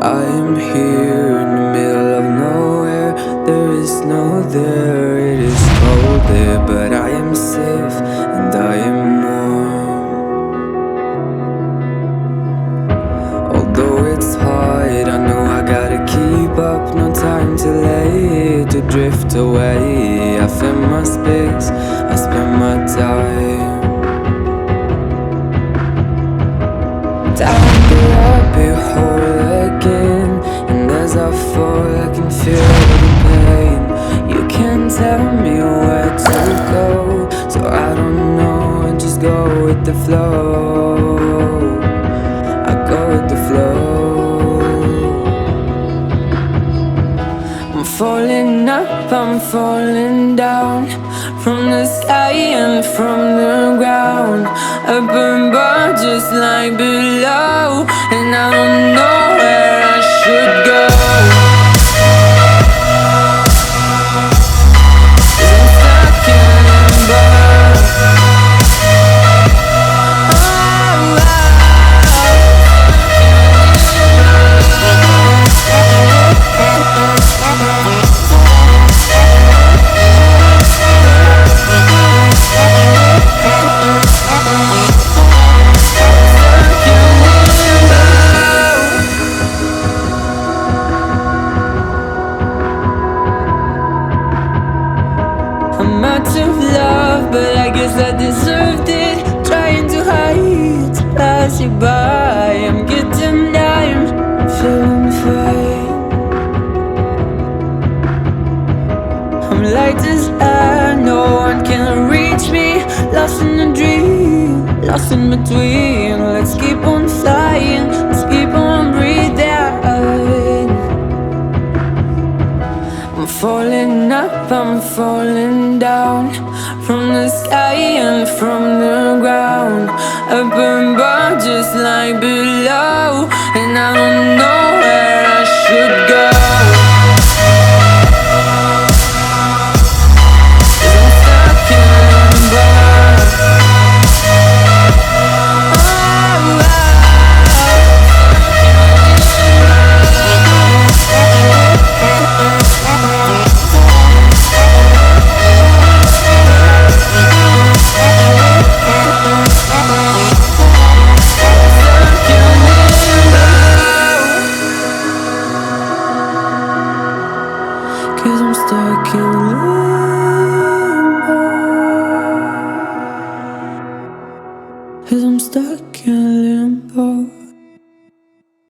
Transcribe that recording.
I am here in the middle of nowhere. There is no there, it is cold there, but I am safe and I am warm. Although it's hard, I know I gotta keep up. No time to late, to drift away. I fill my space, I spend my time down the rabbit hole again. And as I fall, I can feel the pain. You can't tell me where to go, so I don't know, and just go with the flow. I go with the flow. I'm falling up, I'm falling down, from the sky and from the ground. Up above just like below, and I don't know where I should go. 'Cause I'm stuck in limbo. I'm out of love, but I guess I deserved it. Trying to hide, to pass you by. I'm getting down, I'm feeling fine. I'm light as air, no one can reach me. Lost in a dream, lost in between. Let's keep on flying, let's keep on breathing. I'm falling up, I'm falling down, from the sky and from the ground. Up above just like below, and I don't know where I should go. 'Cause I'm stuck in limbo. Cause I'm stuck in limbo. Cause I'm stuck in limbo.